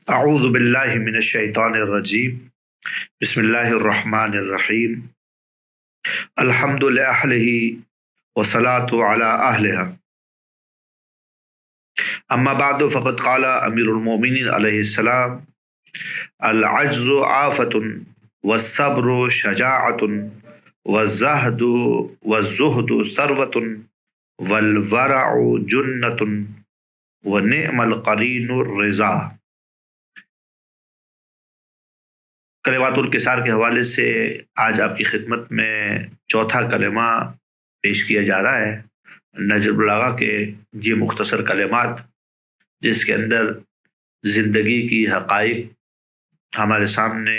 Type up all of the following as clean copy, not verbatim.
اعوذ باللہ من الشیطان الرجیم بسم اللہ الرحمن الرحیم الحمد لأہلہ والصلاة علی اہلہا اما بعد فقد قال امیر المومنین علیہ السلام العجز آفت والصبر شجاعت والزہد والزہد ثروت والورع جنت ونعم القرین الرضا۔ کلمات الکسار کے حوالے سے آج آپ کی خدمت میں چوتھا کلمہ پیش کیا جا رہا ہے نہج البلاغہ کے یہ مختصر کلمات، جس کے اندر زندگی کی حقائق ہمارے سامنے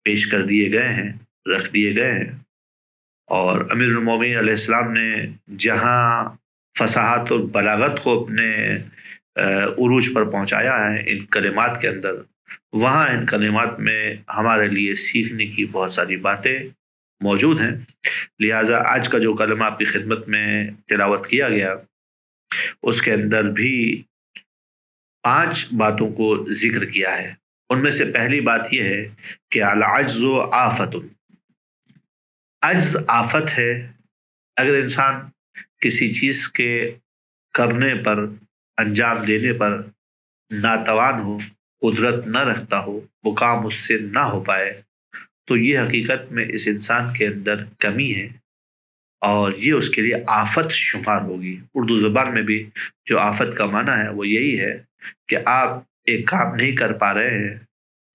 پیش کر دیے گئے ہیں، رکھ دیے گئے ہیں، اور امیر المومنین علیہ السلام نے جہاں فصاحت اور بلاغت کو اپنے عروج پر پہنچایا ہے ان کلمات کے اندر، وہاں ان کلمات میں ہمارے لیے سیکھنے کی بہت ساری باتیں موجود ہیں۔ لہٰذا آج کا جو کلمہ آپ کی خدمت میں تلاوت کیا گیا اس کے اندر بھی 5 باتوں کو ذکر کیا ہے۔ ان میں سے پہلی بات یہ ہے کہ العجز آفت، عجز آفت ہے۔ اگر انسان کسی چیز کے کرنے پر، انجام دینے پر ناتوان ہو، قدرت نہ رکھتا ہو، وہ کام اس سے نہ ہو پائے، تو یہ حقیقت میں اس انسان کے اندر کمی ہے اور یہ اس کے لیے آفت شمار ہوگی۔ اردو زبان میں بھی جو آفت کا معنی ہے وہ یہی ہے کہ آپ ایک کام نہیں کر پا رہے ہیں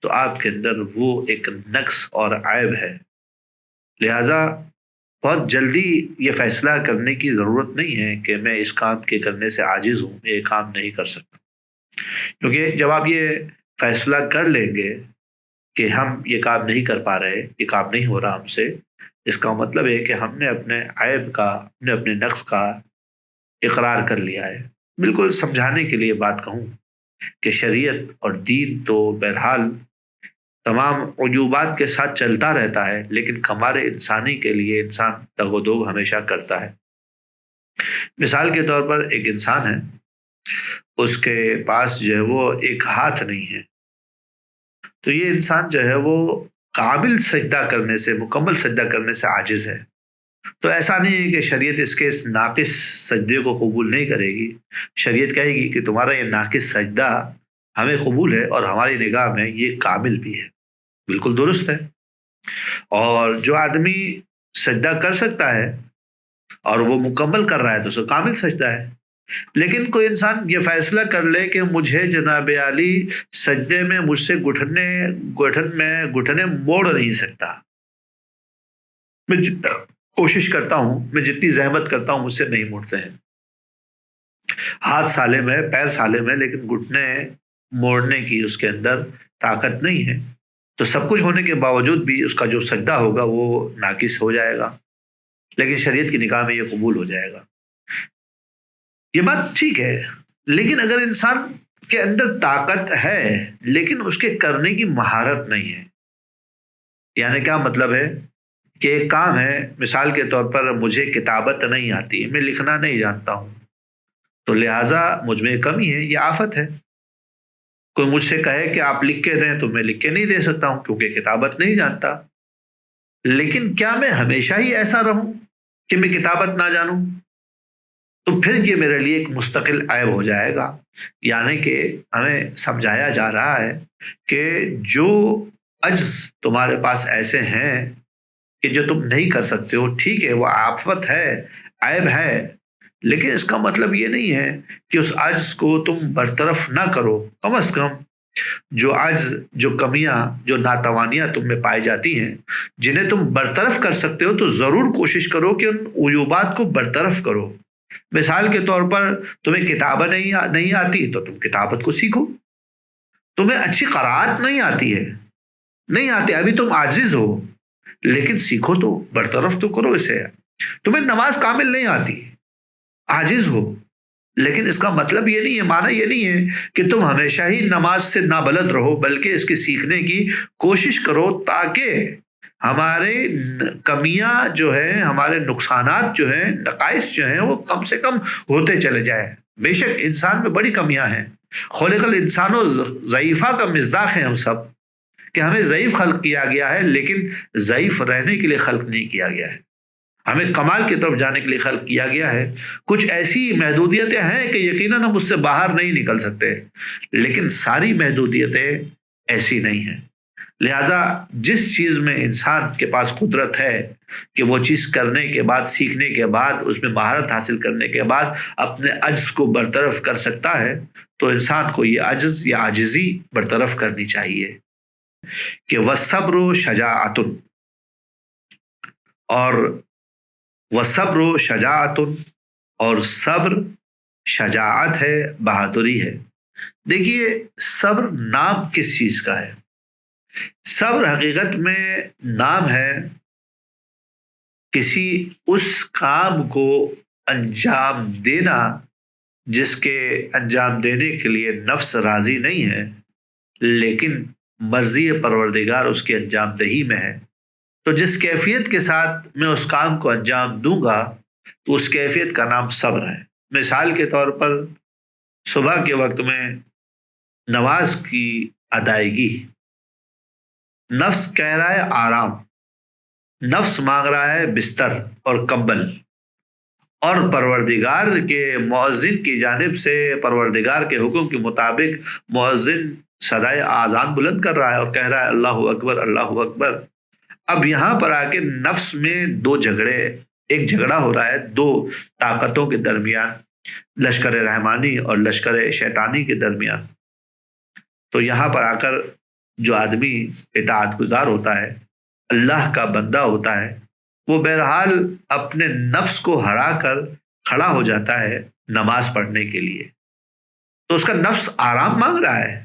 تو آپ کے اندر وہ ایک نقص اور عیب ہے۔ لہذا بہت جلدی یہ فیصلہ کرنے کی ضرورت نہیں ہے کہ میں اس کام کے کرنے سے عاجز ہوں، یہ کام نہیں کر سکتا، کیونکہ جب آپ یہ فیصلہ کر لیں گے کہ ہم یہ کام نہیں کر پا رہے، یہ کام نہیں ہو رہا ہم سے، اس کا مطلب ہے کہ ہم نے اپنے عیب کا، اپنے نقص کا اقرار کر لیا ہے۔ بالکل سمجھانے کے لیے بات کہوں کہ شریعت اور دین تو بہرحال تمام عجوبات کے ساتھ چلتا رہتا ہے، لیکن کمال انسانی کے لیے انسان دغ و دوگ ہمیشہ کرتا ہے۔ مثال کے طور پر ایک انسان ہے، اس کے پاس جو ہے وہ ایک ہاتھ نہیں ہے، تو یہ انسان جو ہے وہ کامل سجدہ کرنے سے، مکمل سجدہ کرنے سے عاجز ہے۔ تو ایسا نہیں ہے کہ شریعت اس کے اس ناقص سجدے کو قبول نہیں کرے گی، شریعت کہے گی کہ تمہارا یہ ناقص سجدہ ہمیں قبول ہے اور ہماری نگاہ میں یہ کامل بھی ہے، بالکل درست ہے۔ اور جو آدمی سجدہ کر سکتا ہے اور وہ مکمل کر رہا ہے تو اسے کامل سجدہ ہے۔ لیکن کوئی انسان یہ فیصلہ کر لے کہ مجھے جناب علی سجدے میں مجھ سے گھٹنے موڑ نہیں سکتا، میں جتنا کوشش کرتا ہوں، میں جتنی زحمت کرتا ہوں مجھ سے نہیں موڑتے ہیں، ہاتھ سالم ہے، پیر سالم ہے، لیکن گھٹنے موڑنے کی اس کے اندر طاقت نہیں ہے، تو سب کچھ ہونے کے باوجود بھی اس کا جو سجدہ ہوگا وہ ناقص ہو جائے گا، لیکن شریعت کی نگاہ میں یہ قبول ہو جائے گا۔ یہ بات ٹھیک ہے، لیکن اگر انسان کے اندر طاقت ہے لیکن اس کے کرنے کی مہارت نہیں ہے، یعنی کیا مطلب ہے کہ ایک کام ہے، مثال کے طور پر مجھے کتابت نہیں آتی، میں لکھنا نہیں جانتا ہوں، تو لہٰذا مجھ میں کمی ہے، یہ آفت ہے۔ کوئی مجھ سے کہے کہ آپ لکھ کے دیں تو میں لکھ کے نہیں دے سکتا ہوں کیونکہ کتابت نہیں جانتا، لیکن کیا میں ہمیشہ ہی ایسا رہوں کہ میں کتابت نہ جانوں؟ تو پھر یہ میرے لیے ایک مستقل عیب ہو جائے گا۔ یعنی کہ ہمیں سمجھایا جا رہا ہے کہ جو عجز تمہارے پاس ایسے ہیں کہ جو تم نہیں کر سکتے ہو، ٹھیک ہے، وہ آفت ہے، عیب ہے، لیکن اس کا مطلب یہ نہیں ہے کہ اس عجز کو تم برطرف نہ کرو۔ کم از کم جو عجز، جو کمیاں، جو ناتوانیاں تم میں پائی جاتی ہیں، جنہیں تم برطرف کر سکتے ہو تو ضرور کوشش کرو کہ ان عیوبات کو برطرف کرو۔ مثال کے طور پر تمہیں کتابت نہیں آتی تو تم کتابت کو سیکھو، تمہیں اچھی قرائت نہیں آتی، ابھی تم عاجز ہو، لیکن سیکھو تو، برطرف تو کرو اسے۔ تمہیں نماز کامل نہیں آتی، عاجز ہو، لیکن اس کا مطلب یہ نہیں ہے، معنی یہ نہیں ہے کہ تم ہمیشہ ہی نماز سے نابلد رہو، بلکہ اس کے سیکھنے کی کوشش کرو تاکہ ہمارے کمیاں جو ہیں، ہمارے نقصانات جو ہیں، نقائص جو ہیں، وہ کم سے کم ہوتے چلے جائیں۔ بے شک انسان میں بڑی کمیاں ہیں، خلق الانسان ضعیفہ کا مصداق ہیں ہم سب، کہ ہمیں ضعیف خلق کیا گیا ہے، لیکن ضعیف رہنے کے لیے خلق نہیں کیا گیا ہے، ہمیں کمال کی طرف جانے کے لیے خلق کیا گیا ہے۔ کچھ ایسی محدودیتیں ہیں کہ یقیناً ہم اس سے باہر نہیں نکل سکتے، لیکن ساری محدودیتیں ایسی نہیں ہیں۔ لہذا جس چیز میں انسان کے پاس قدرت ہے کہ وہ چیز کرنے کے بعد، سیکھنے کے بعد، اس میں مہارت حاصل کرنے کے بعد اپنے عجز کو برطرف کر سکتا ہے، تو انسان کو یہ عجز یا عاجزی برطرف کرنی چاہیے کہ وَالصَّبْرُ شَجَاعَةٌ، اور وَالصَّبْرُ شَجَاعَةٌ، اور صبر شجاعت ہے، بہادری ہے۔ دیکھیے صبر نام کس چیز کا ہے؟ صبر حقیقت میں نام ہے کسی اس کام کو انجام دینا جس کے انجام دینے کے لیے نفس راضی نہیں ہے، لیکن مرضی پروردگار اس کی انجام دہی میں ہے۔ تو جس کیفیت کے ساتھ میں اس کام کو انجام دوں گا تو اس کیفیت کا نام صبر ہے۔ مثال کے طور پر صبح کے وقت میں نماز کی ادائیگی، نفس کہہ رہا ہے آرام، نفس مانگ رہا ہے بستر اور کمبل، اور پروردگار کے مؤذن کی جانب سے، پروردگار کے حکم کے مطابق مؤذن صدائے آذان بلند کر رہا ہے اور کہہ رہا ہے اللہ اکبر اللہ اکبر۔ اب یہاں پر آ کے نفس میں دو جھگڑے، ایک جھگڑا ہو رہا ہے دو طاقتوں کے درمیان، لشکر رحمانی اور لشکر شیطانی کے درمیان۔ تو یہاں پر آ کر جو آدمی اطاعت گزار ہوتا ہے، اللہ کا بندہ ہوتا ہے، وہ بہرحال اپنے نفس کو ہرا کر کھڑا ہو جاتا ہے نماز پڑھنے کے لیے۔ تو اس کا نفس آرام مانگ رہا ہے،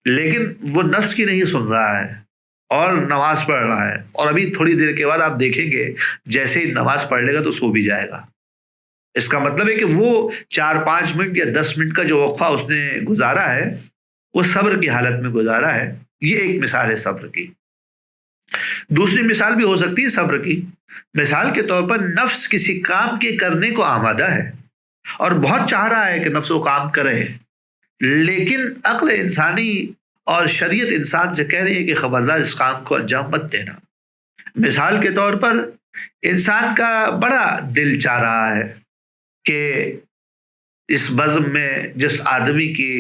لیکن وہ نفس کی نہیں سن رہا ہے اور نماز پڑھ رہا ہے، اور ابھی تھوڑی دیر کے بعد آپ دیکھیں گے جیسے ہی نماز پڑھ لے گا تو سو بھی جائے گا۔ اس کا مطلب ہے کہ وہ 4-5 منٹ یا 10 منٹ کا جو وقفہ اس نے گزارا ہے وہ صبر کی حالت میں گزارا ہے۔ یہ ایک مثال ہے صبر کی۔ دوسری مثال بھی ہو سکتی ہے صبر کی۔ مثال کے طور پر نفس کسی کام کے کرنے کو آمادہ ہے اور بہت چاہ رہا ہے کہ نفس وہ کام کرے، لیکن عقل انسانی اور شریعت انسان سے کہہ رہی ہے کہ خبردار اس کام کو انجام مت دینا۔ مثال کے طور پر انسان کا بڑا دل چاہ رہا ہے کہ اس بزم میں جس آدمی کی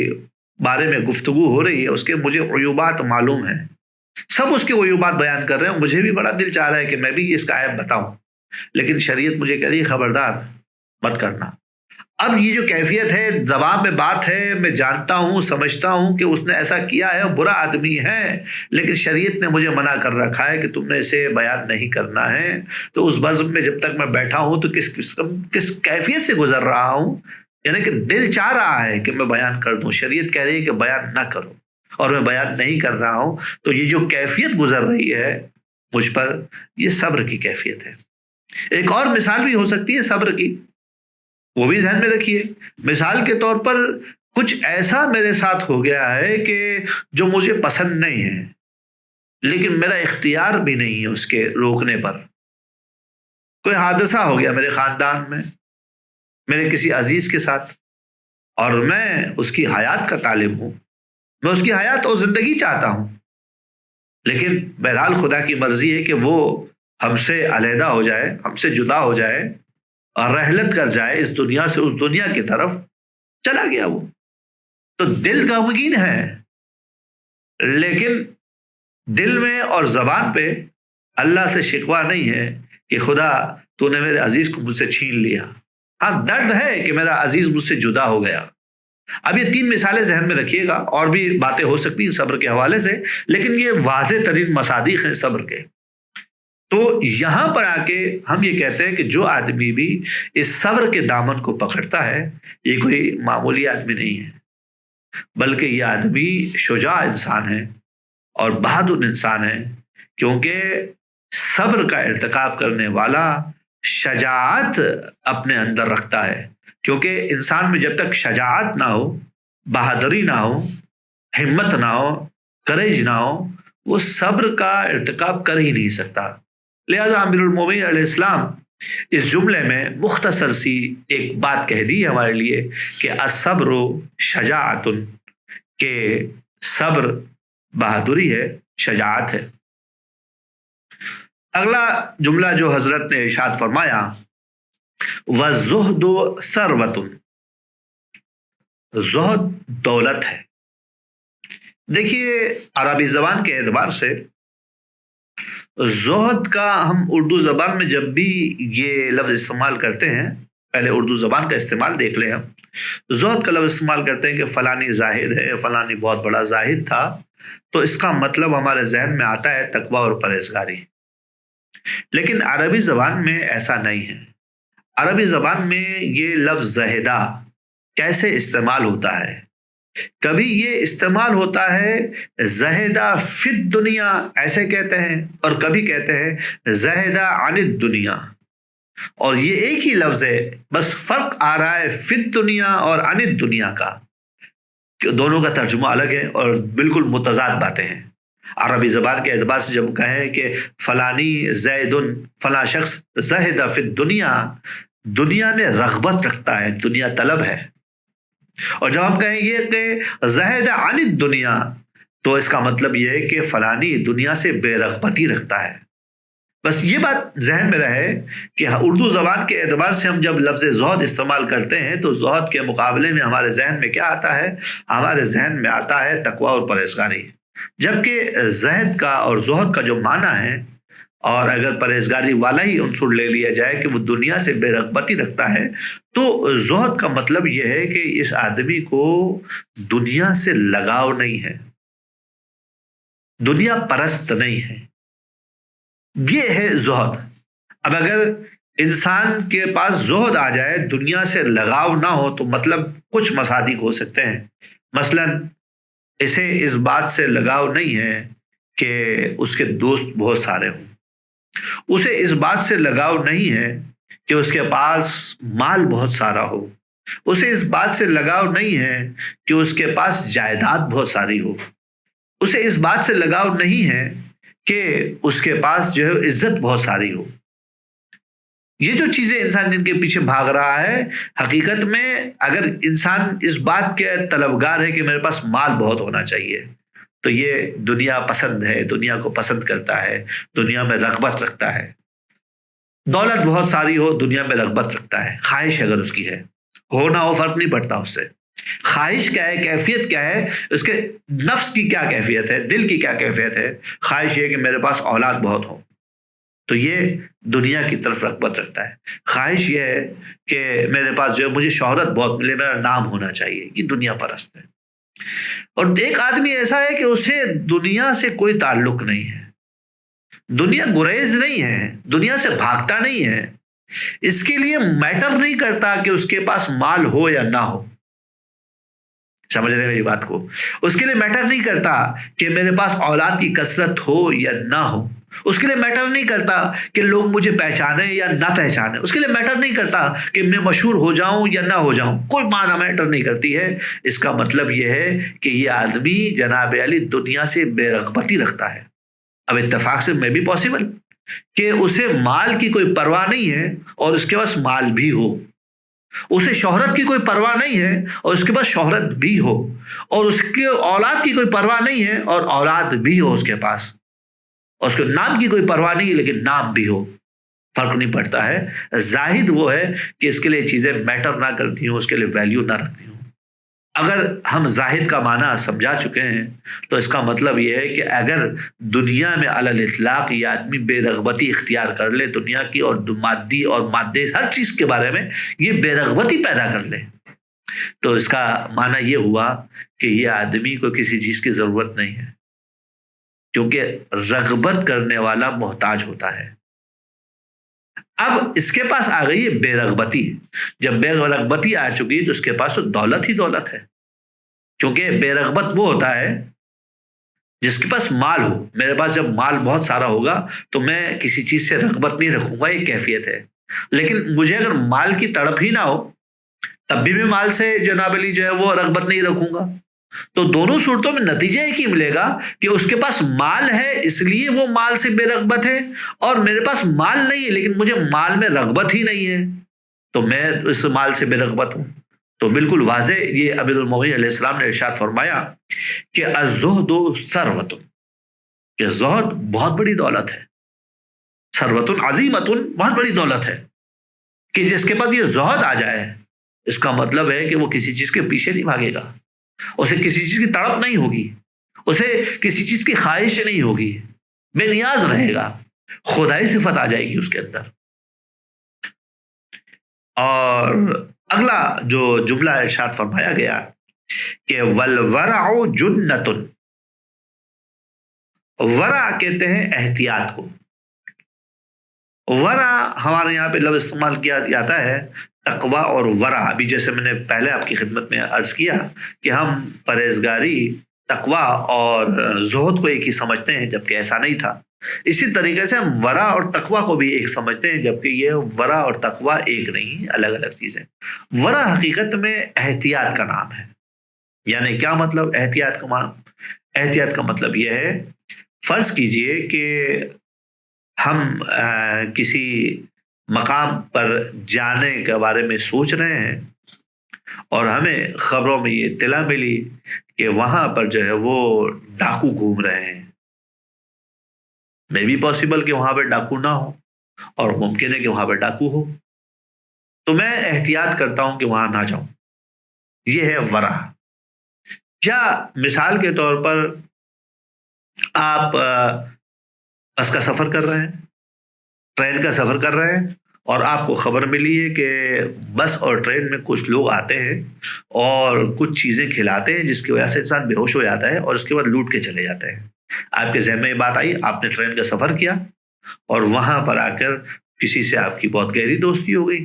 بارے میں گفتگو ہو رہی ہے اس کے مجھے عیوبات معلوم ہیں، سب اس کے عیوبات بیان کر رہے ہیں، مجھے بھی بڑا دل چاہ رہا ہے کہ میں بھی اس کا عیب بتاؤں، لیکن شریعت مجھے کہہ رہی ہے خبردار مت کرنا۔ اب یہ جو کیفیت ہے، زبان میں بات ہے، میں جانتا ہوں، سمجھتا ہوں کہ اس نے ایسا کیا ہے، برا آدمی ہے، لیکن شریعت نے مجھے منع کر رکھا ہے کہ تم نے اسے بیان نہیں کرنا ہے۔ تو اس بزم میں جب تک میں بیٹھا ہوں تو کس کیفیت سے گزر رہا ہوں، یعنی کہ دل چاہ رہا ہے کہ میں بیان کر دوں، شریعت کہہ رہی ہے کہ بیان نہ کرو، اور میں بیان نہیں کر رہا ہوں۔ تو یہ جو کیفیت گزر رہی ہے مجھ پر، یہ صبر کی کیفیت ہے۔ ایک اور مثال بھی ہو سکتی ہے صبر کی، وہ بھی ذہن میں رکھیے۔ مثال کے طور پر کچھ ایسا میرے ساتھ ہو گیا ہے کہ جو مجھے پسند نہیں ہے، لیکن میرا اختیار بھی نہیں ہے اس کے روکنے پر۔ کوئی حادثہ ہو گیا میرے خاندان میں، میرے کسی عزیز کے ساتھ، اور میں اس کی حیات کا طالب ہوں، میں اس کی حیات اور زندگی چاہتا ہوں، لیکن بہرحال خدا کی مرضی ہے کہ وہ ہم سے علیحدہ ہو جائے، ہم سے جدا ہو جائے اور رحلت کر جائے اس دنیا سے اس دنیا کی طرف چلا گیا وہ۔ تو دل غمگین ہے، لیکن دل میں اور زبان پہ اللہ سے شکوہ نہیں ہے کہ خدا تو نے میرے عزیز کو مجھ سے چھین لیا۔ ہاں درد ہے کہ میرا عزیز مجھ سے جدا ہو گیا۔ اب یہ 3 مثالیں ذہن میں رکھیے گا، اور بھی باتیں ہو سکتی ہیں صبر کے حوالے سے، لیکن یہ واضح ترین مصادیق ہیں صبر کے۔ تو یہاں پر آ کے ہم یہ کہتے ہیں کہ جو آدمی بھی اس صبر کے دامن کو پکڑتا ہے، یہ کوئی معمولی آدمی نہیں ہے، بلکہ یہ آدمی شجاع انسان ہے اور بہادر انسان ہے، کیونکہ صبر کا ارتکاب کرنے والا شجاعت اپنے اندر رکھتا ہے۔ کیونکہ انسان میں جب تک شجاعت نہ ہو، بہادری نہ ہو، ہمت نہ ہو، کریج نہ ہو، وہ صبر کا ارتکاب کر ہی نہیں سکتا۔ لہذا امیر المومنین علیہ السلام اس جملے میں مختصر سی ایک بات کہہ دی ہمارے لیے کہ الصبر شجاعت، کہ صبر بہادری ہے، شجاعت ہے۔ اگلا جملہ جو حضرت نے ارشاد فرمایا وَالزُّهْدُ ثَرْوَةٌ، زہد دولت ہے۔ دیکھیے عربی زبان کے اعتبار سے زہد کا ہم اردو زبان میں جب بھی یہ لفظ استعمال کرتے ہیں، پہلے اردو زبان کا استعمال دیکھ لیں ہم، زہد کا لفظ استعمال کرتے ہیں کہ فلانی زاہد ہے، فلانی بہت بڑا زاہد تھا، تو اس کا مطلب ہمارے ذہن میں آتا ہے تقوی اور پرہیزگاری۔ لیکن عربی زبان میں ایسا نہیں ہے۔ عربی زبان میں یہ لفظ زہدہ کیسے استعمال ہوتا ہے؟ کبھی یہ استعمال ہوتا ہے زہدہ فی الدنیا، ایسے کہتے ہیں، اور کبھی کہتے ہیں زہدہ عن الدنیا، اور یہ ایک ہی لفظ ہے، بس فرق آ رہا ہے فی الدنیا اور عن الدنیا کا، کہ دونوں کا ترجمہ الگ ہے اور بالکل متضاد باتیں ہیں۔ عربی زبان کے اعتبار سے جب کہیں کہ فلانی زید، فلاں شخص زہدہ فی الدنیا، دنیا میں رغبت رکھتا ہے، دنیا طلب ہے، اور جب ہم کہیں یہ کہ زہد عن الدنیا، تو اس کا مطلب یہ ہے کہ فلانی دنیا سے بے رغبتی رکھتا ہے۔ بس یہ بات ذہن میں رہے کہ اردو زبان کے اعتبار سے ہم جب لفظ زہد استعمال کرتے ہیں تو زہد کے مقابلے میں ہمارے ذہن میں کیا آتا ہے؟ ہمارے ذہن میں آتا ہے تقوی اور پرہیزگاری، جبکہ زہد کا اور زہد کا جو معنی ہے، اور اگر پرہیزگاری والا ہی عنصر لے لیا جائے کہ وہ دنیا سے بے رغبتی رکھتا ہے، تو زہد کا مطلب یہ ہے کہ اس آدمی کو دنیا سے لگاؤ نہیں ہے، دنیا پرست نہیں ہے، یہ ہے زہد۔ اب اگر انسان کے پاس زہد آ جائے، دنیا سے لگاؤ نہ ہو، تو مطلب کچھ مصادیق ہو سکتے ہیں۔ مثلا اسے اس بات سے لگاؤ نہیں ہے کہ اس کے دوست بہت سارے ہوں، اسے اس بات سے لگاؤ نہیں ہے کہ اس کے پاس مال بہت سارا ہو، اسے اس بات سے لگاؤ نہیں ہے کہ اس کے پاس جائیداد بہت ساری ہو، اسے اس بات سے لگاؤ نہیں ہے کہ اس کے پاس جو ہے عزت بہت ساری ہو۔ یہ جو چیزیں انسان جن کے پیچھے بھاگ رہا ہے، حقیقت میں اگر انسان اس بات کے طلبگار ہے کہ میرے پاس مال بہت ہونا چاہیے، تو یہ دنیا پسند ہے، دنیا کو پسند کرتا ہے، دنیا میں رغبت رکھتا ہے۔ دولت بہت ساری ہو، دنیا میں رغبت رکھتا ہے، خواہش اگر اس کی ہے، ہو نہ ہو فرق نہیں پڑتا اس سے۔ خواہش کیا ہے، کیفیت کیا ہے، اس کے نفس کی کیا کیفیت ہے، دل کی کیا کیفیت ہے؟ خواہش یہ کہ میرے پاس اولاد بہت ہو، تو یہ دنیا کی طرف رغبت رکھتا ہے۔ خواہش یہ ہے کہ میرے پاس جو ہے مجھے شہرت بہت ملے، میرا نام ہونا چاہیے، یہ دنیا پرست ہے۔ اور ایک آدمی ایسا ہے کہ اسے دنیا سے کوئی تعلق نہیں ہے، دنیا گریز نہیں ہے، دنیا سے بھاگتا نہیں ہے، اس کے لیے میٹر نہیں کرتا کہ اس کے پاس مال ہو یا نہ ہو۔ سمجھ رہے ہیں میری بات کو؟ اس کے لیے میٹر نہیں کرتا کہ میرے پاس اولاد کی کثرت ہو یا نہ ہو، اس کے لیے میٹر نہیں کرتا کہ لوگ مجھے پہچانے یا نہ پہچانے، اس کے لیے میٹر نہیں کرتا کہ میں مشہور ہو جاؤں یا نہ ہو جاؤں، کوئی معنی میٹر نہیں کرتی ہے۔ اس کا مطلب یہ ہے کہ یہ آدمی جناب علی دنیا سے بے رغبتی رکھتا ہے۔ اب اتفاق سے میں بھی پاسبل کہ اسے مال کی کوئی پرواہ نہیں ہے اور اس کے پاس مال بھی ہو، اسے شہرت کی کوئی پرواہ نہیں ہے اور اس کے پاس شہرت بھی ہو، اور اس کے اولاد کی کوئی پرواہ نہیں ہے اور اولاد بھی ہو اس کے پاس، اور اس کے نام کی کوئی پرواہ نہیں ہے لیکن نام بھی ہو، فرق نہیں پڑتا ہے۔ زاہد وہ ہے کہ اس کے لیے چیزیں میٹر نہ کرتی ہوں، اس کے لیے ویلیو نہ رکھتی ہوں۔ اگر ہم زاہد کا معنی سمجھا چکے ہیں تو اس کا مطلب یہ ہے کہ اگر دنیا میں علی الاطلاق یہ آدمی بے رغبتی اختیار کر لے دنیا کی، اور مادی اور مادے ہر چیز کے بارے میں یہ بے رغبتی پیدا کر لے، تو اس کا معنی یہ ہوا کہ یہ آدمی کو کسی چیز کی ضرورت نہیں ہے، کیونکہ رغبت کرنے والا محتاج ہوتا ہے۔ اب اس کے پاس آ گئی ہے بے رغبتی، جب بے رغبتی آ چکی تو اس کے پاس دولت ہی دولت ہے، کیونکہ بے رغبت وہ ہوتا ہے جس کے پاس مال ہو۔ میرے پاس جب مال بہت سارا ہوگا تو میں کسی چیز سے رغبت نہیں رکھوں گا، یہ کیفیت ہے۔ لیکن مجھے اگر مال کی تڑپ ہی نہ ہو تب بھی میں مال سے جناب علی جو ہے وہ رغبت نہیں رکھوں گا، تو دونوں صورتوں میں نتیجہ ایک ہی ملے گا کہ اس کے پاس مال ہے اس لیے وہ مال سے بے رغبت ہے، اور میرے پاس مال نہیں ہے لیکن مجھے مال میں رغبت ہی نہیں ہے تو میں اس مال سے بے رغبت ہوں۔ تو بالکل واضح یہ امیر المومنین علیہ السلام نے ارشاد فرمایا کہ الزہد ثروۃ، کہ زہد بہت بڑی دولت ہے، ثروۃ عظیمۃ، بہت بڑی دولت ہے، کہ جس کے پاس یہ زہد آ جائے اس کا مطلب ہے کہ وہ کسی چیز کے پیچھے نہیں بھاگے گا، اسے کسی چیز کی تڑپ نہیں ہوگی، اسے کسی چیز کی خواہش نہیں ہوگی، بے نیاز رہے گا، خدائی صفت آ جائے گی اس کے اندر۔ اور اگلا جو جملہ ارشاد فرمایا گیا کہ والورع جنۃ، ورع کہتے ہیں احتیاط کو۔ ورع ہمارے یہاں پہ لفظ استعمال کیا جاتا ہے تقوی اور ورع، ابھی جیسے میں نے پہلے آپ کی خدمت میں عرض کیا کہ ہم پرہیزگاری، تقوی اور زہد کو ایک ہی سمجھتے ہیں جبکہ ایسا نہیں تھا، اسی طریقے سے ہم ورع اور تقوی کو بھی ایک سمجھتے ہیں جبکہ یہ ورع اور تقوی ایک نہیں، الگ الگ چیزیں۔ ورع حقیقت میں احتیاط کا نام ہے، یعنی کیا مطلب احتیاط کا احتیاط کا مطلب یہ ہے، فرض کیجئے کہ ہم کسی مقام پر جانے کے بارے میں سوچ رہے ہیں اور ہمیں خبروں میں یہ اطلاع ملی کہ وہاں پر جو ہے وہ ڈاکو گھوم رہے ہیں، میں بھی پاسبل کہ وہاں پہ ڈاکو نہ ہو اور ممکن ہے کہ وہاں پہ ڈاکو ہو، تو میں احتیاط کرتا ہوں کہ وہاں نہ جاؤں، یہ ہے ورع۔ یا مثال کے طور پر آپ بس کا سفر کر رہے ہیں، ٹرین کا سفر کر رہے ہیں اور آپ کو خبر ملی ہے کہ بس اور ٹرین میں کچھ لوگ آتے ہیں اور کچھ چیزیں کھلاتے ہیں جس کی وجہ سے انسان بے ہوش ہو جاتا ہے اور اس کے بعد لوٹ کے چلے جاتے ہیں۔ آپ کے ذہن میں یہ بات آئی، آپ نے ٹرین کا سفر کیا اور وہاں پر آ کر کسی سے آپ کی بہت گہری دوستی ہو گئی،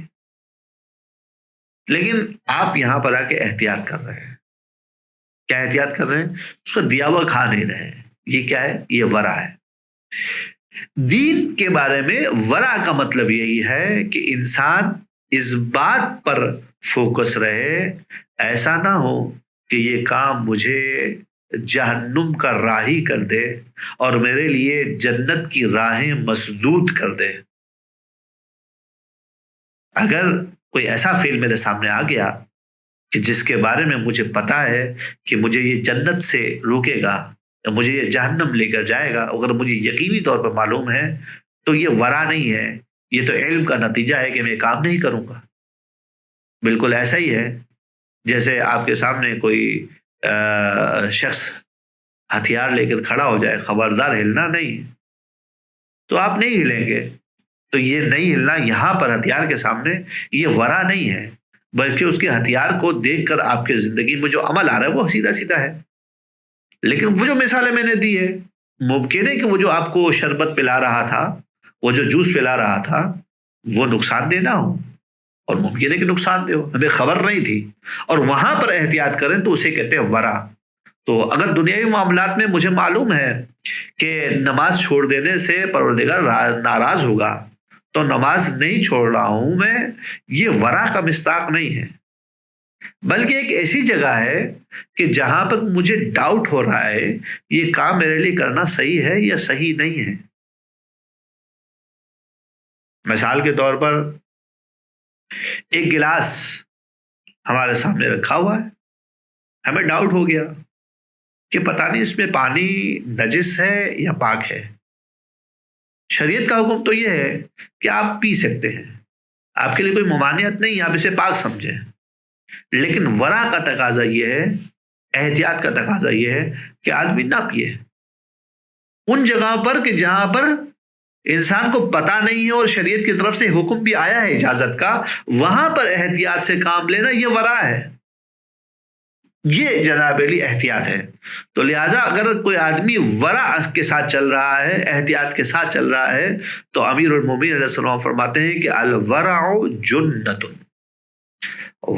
لیکن آپ یہاں پر آ کے احتیاط کر رہے ہیں۔ کیا احتیاط کر رہے ہیں؟ اس کا دیا ہوا کھا نہیں رہے ہیں۔ یہ کیا ہے؟ یہ ورع ہے۔ دین کے بارے میں ورع کا مطلب یہی ہے کہ انسان اس بات پر فوکس رہے، ایسا نہ ہو کہ یہ کام مجھے جہنم کا راہی کر دے اور میرے لیے جنت کی راہیں مسدود کر دے۔ اگر کوئی ایسا فعل میرے سامنے آ گیا کہ جس کے بارے میں مجھے پتا ہے کہ مجھے یہ جنت سے روکے گا، مجھے یہ جہنم لے کر جائے گا، اگر مجھے یقینی طور پر معلوم ہے تو یہ ورع نہیں ہے، یہ تو علم کا نتیجہ ہے کہ میں کام نہیں کروں گا۔ بالکل ایسا ہی ہے جیسے آپ کے سامنے کوئی شخص ہتھیار لے کر کھڑا ہو جائے، خبردار ہلنا نہیں، تو آپ نہیں ہلیں گے۔ تو یہ نہیں ہلنا یہاں پر ہتھیار کے سامنے یہ ورع نہیں ہے، بلکہ اس کے ہتھیار کو دیکھ کر آپ کے زندگی میں جو عمل آ رہا ہے وہ سیدھا سیدھا ہے۔ لیکن وہ جو مثالیں میں نے دی ہے، ممکن ہے کہ وہ جو آپ کو شربت پلا رہا تھا، وہ جو جوس پلا رہا تھا، وہ نقصان دہ نہ ہو، اور ممکن ہے کہ نقصان دہ ہو، ہمیں خبر نہیں تھی، اور وہاں پر احتیاط کریں تو اسے کہتے ہیں ورع۔ تو اگر دنیاوی معاملات میں مجھے معلوم ہے کہ نماز چھوڑ دینے سے پروردگار ناراض ہوگا تو نماز نہیں چھوڑ رہا ہوں میں، یہ ورع کا مصداق نہیں ہے، بلکہ ایک ایسی جگہ ہے کہ جہاں پر مجھے ڈاؤٹ ہو رہا ہے یہ کام میرے لیے کرنا صحیح ہے یا صحیح نہیں ہے۔ مثال کے طور پر ایک گلاس ہمارے سامنے رکھا ہوا ہے، ہمیں ڈاؤٹ ہو گیا کہ پتہ نہیں اس میں پانی نجس ہے یا پاک ہے۔ شریعت کا حکم تو یہ ہے کہ آپ پی سکتے ہیں، آپ کے لیے کوئی ممانعت نہیں، آپ اسے پاک سمجھیں، لیکن ورع کا تقاضا یہ ہے، احتیاط کا تقاضا یہ ہے کہ آدمی نہ پیے ان جگہ پر کہ جہاں پر انسان کو پتہ نہیں ہے اور شریعت کی طرف سے حکم بھی آیا ہے اجازت کا، وہاں پر احتیاط سے کام لینا یہ ورع ہے، یہ جناب علی احتیاط ہے۔ تو لہٰذا اگر کوئی آدمی ورع کے ساتھ چل رہا ہے، احتیاط کے ساتھ چل رہا ہے، تو امیر المومنین علیہ السلام فرماتے ہیں کہ الورع جنۃ،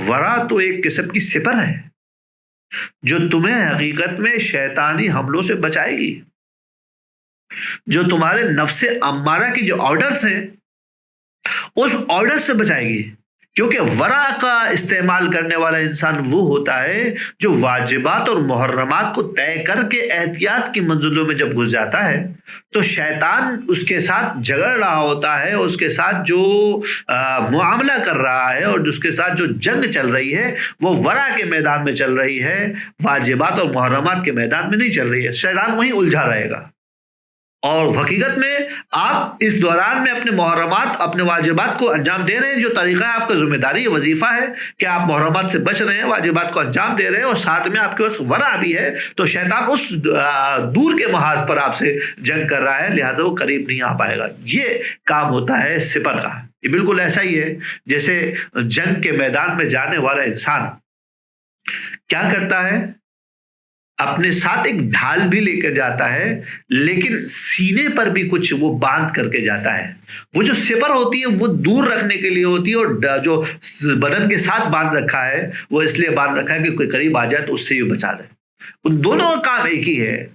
ورع تو ایک قسم کی سپر ہے جو تمہیں حقیقت میں شیطانی حملوں سے بچائے گی، جو تمہارے نفس امارہ کے جو آرڈرز ہیں اس آرڈر سے بچائے گی کیونکہ ورع کا استعمال کرنے والا انسان وہ ہوتا ہے جو واجبات اور محرمات کو طے کر کے احتیاط کی منزلوں میں جب گھس جاتا ہے تو شیطان اس کے ساتھ جھگڑ رہا ہوتا ہے، اس کے ساتھ جو معاملہ کر رہا ہے اور اس کے ساتھ جو جنگ چل رہی ہے وہ ورع کے میدان میں چل رہی ہے، واجبات اور محرمات کے میدان میں نہیں چل رہی ہے۔ شیطان وہیں الجھا رہے گا، اور حقیقت میں آپ اس دوران میں اپنے محرمات، اپنے واجبات کو انجام دے رہے ہیں۔ جو طریقہ ہے، آپ کا ذمہ داری وظیفہ ہے کہ آپ محرمات سے بچ رہے ہیں، واجبات کو انجام دے رہے ہیں، اور ساتھ میں آپ کے پاس ورع بھی ہے، تو شیطان اس دور کے محاذ پر آپ سے جنگ کر رہا ہے، لہذا وہ قریب نہیں آ پائے گا۔ یہ کام ہوتا ہے سپر کا۔ یہ بالکل ایسا ہی ہے جیسے جنگ کے میدان میں جانے والا انسان کیا کرتا ہے، اپنے ساتھ ایک ڈھال بھی لے کر جاتا ہے، لیکن سینے پر بھی کچھ وہ باندھ کر کے جاتا ہے۔ وہ جو سپر ہوتی ہے وہ دور رکھنے کے لیے ہوتی ہے، اور جو بدن کے ساتھ باندھ رکھا ہے وہ اس لیے باندھ رکھا ہے کہ کوئی قریب آ جائے تو اس سے یہ بچا دے۔ ان دونوں کا کام ایک ہی ہے۔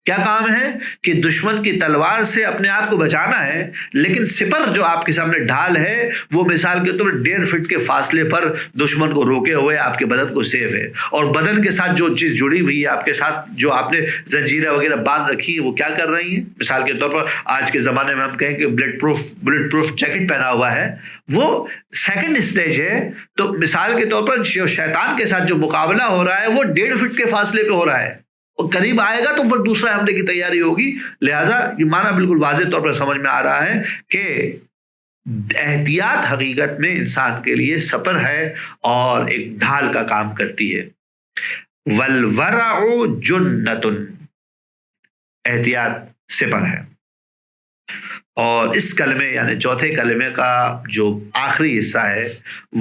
کیا کام ہے کہ دشمن کی تلوار سے اپنے آپ کو بچانا ہے، لیکن سپر جو آپ کے سامنے ڈھال ہے وہ مثال کے طور پر 1.5 فٹ کے فاصلے پر دشمن کو روکے ہوئے آپ کے بدن کو سیف ہے، اور بدن کے ساتھ جو چیز جڑی ہوئی ہے، آپ کے ساتھ جو آپ نے زنجیریں وغیرہ باندھ رکھی ہیں، وہ کیا کر رہی ہیں؟ مثال کے طور پر آج کے زمانے میں ہم کہیں کہ بلٹ پروف جیکٹ پہنا ہوا ہے، وہ سیکنڈ اسٹیج ہے۔ تو مثال کے طور پر جو شیطان کے ساتھ جو مقابلہ ہو رہا ہے وہ 1.5 فٹ کے فاصلے پہ ہو رہا ہے، اور قریب آئے گا تو پھر دوسرے حملے کی تیاری ہوگی۔ لہٰذا یہ معنی بالکل واضح طور پر سمجھ میں آ رہا ہے کہ احتیاط حقیقت میں انسان کے لیے سپر ہے اور ایک ڈھال کا کام کرتی ہے۔ والورع جنۃ، احتیاط سپر ہے۔ اور اس کلمے یعنی چوتھے کلمے کا جو آخری حصہ ہے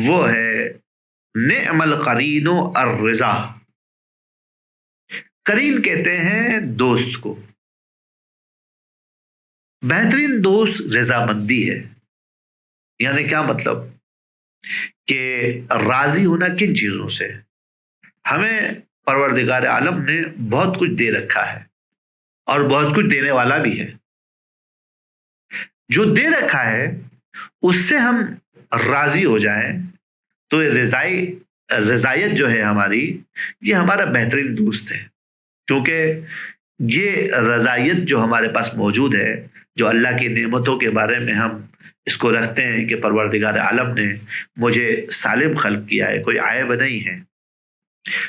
وہ ہے نعم القرین الرضا۔ قرین کہتے ہیں دوست کو، بہترین دوست رضامندی ہے۔ یعنی کیا مطلب؟ کہ راضی ہونا کن چیزوں سے؟ ہمیں پروردگار عالم نے بہت کچھ دے رکھا ہے اور بہت کچھ دینے والا بھی ہے۔ جو دے رکھا ہے اس سے ہم راضی ہو جائیں تو رضایت جو ہے ہماری، یہ ہمارا بہترین دوست ہے، کیونکہ یہ رضایت جو ہمارے پاس موجود ہے، جو اللہ کی نعمتوں کے بارے میں ہم اس کو رکھتے ہیں کہ پروردگار عالم نے مجھے سالم خلق کیا ہے، کوئی عیب نہیں ہے،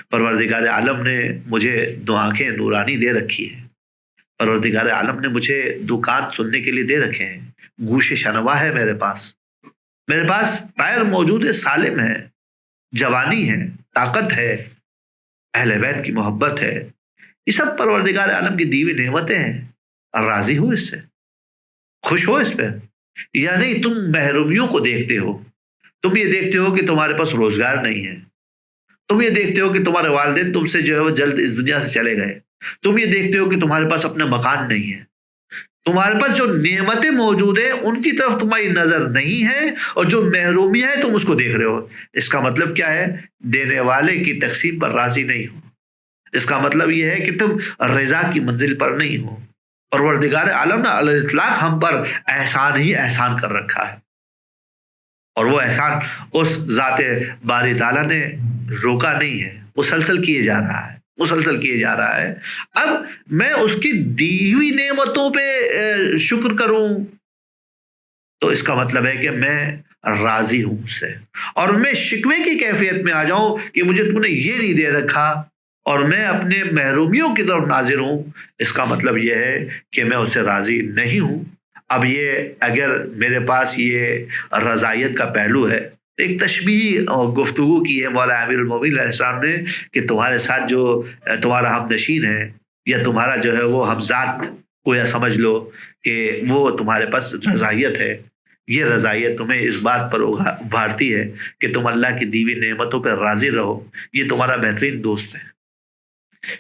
پروردگار عالم نے مجھے 2 آنکھیں نورانی دے رکھی ہیں، پروردگار عالم نے مجھے 2 کان سننے کے لیے دے رکھے ہیں، گوش شنوا ہے میرے پاس پیر موجود ہے، سالم ہے، جوانی ہے، طاقت ہے، اہل بیت کی محبت ہے، یہ سب پروردگار عالم کی دی ہوئی نعمتیں ہیں۔ راضی ہو اس سے، خوش ہو اس پہ، یا نہیں تم محرومیوں کو دیکھتے ہو؟ تم یہ دیکھتے ہو کہ تمہارے پاس روزگار نہیں ہے، تم یہ دیکھتے ہو کہ تمہارے والدین تم سے جو ہے وہ جلد اس دنیا سے چلے گئے، تم یہ دیکھتے ہو کہ تمہارے پاس اپنا مکان نہیں ہے، تمہارے پاس جو نعمتیں موجود ہیں ان کی طرف تمہاری نظر نہیں ہے، اور جو محرومی ہے تم اس کو دیکھ رہے ہو۔ اس کا مطلب کیا ہے؟ دینے والے کی تقسیم پر راضی نہیں ہو۔ اس کا مطلب یہ ہے کہ تم رضا کی منزل پر نہیں ہو۔ پروردگار عالم نے علی الاطلاق ہم پر احسان ہی احسان کر رکھا ہے، اور وہ احسان اس ذات باری تعالیٰ نے روکا نہیں ہے، مسلسل کیے جا رہا ہے۔ اب میں اس کی دی ہوئی نعمتوں پہ شکر کروں تو اس کا مطلب ہے کہ میں راضی ہوں اس سے، اور میں شکوے کی کیفیت میں آ جاؤں کہ مجھے تم نے یہ نہیں دے رکھا اور میں اپنے محرومیوں کی طرف ناظر ہوں، اس کا مطلب یہ ہے کہ میں اس سے راضی نہیں ہوں۔ اب یہ اگر میرے پاس یہ رضایت کا پہلو ہے، ایک تشبیہ گفتگو کی ہے مولا امیر المومنین علیہ السلام نے کہ تمہارے ساتھ جو تمہارا ہم نشین ہے یا تمہارا جو ہے وہ ہمذات کو، یا سمجھ لو کہ وہ تمہارے پاس رضایت ہے، یہ رضایت تمہیں اس بات پر ابھارتی ہے کہ تم اللہ کی دی ہوئی نعمتوں پر راضی رہو، یہ تمہارا بہترین دوست ہے۔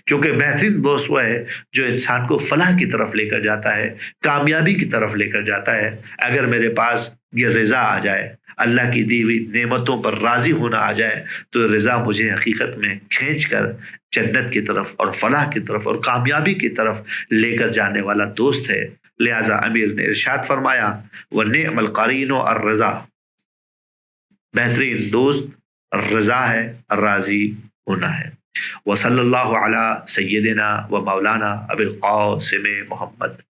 کیونکہ بہترین دوست وہ ہے جو انسان کو فلاح کی طرف لے کر جاتا ہے، کامیابی کی طرف لے کر جاتا ہے۔ اگر میرے پاس یہ رضا آ جائے، اللہ کی دی ہوئی نعمتوں پر راضی ہونا آ جائے، تو رضا مجھے حقیقت میں کھینچ کر جنت کی طرف اور فلاح کی طرف اور کامیابی کی طرف لے کر جانے والا دوست ہے۔ لہذا امیر نے ارشاد فرمایا وَنِعْمَ الْقَرِينُ الرضا، بہترین دوست رضا ہے، راضی ہونا ہے۔ وصلی اللہ علی سیدنا و مولانا ابی القاسم محمد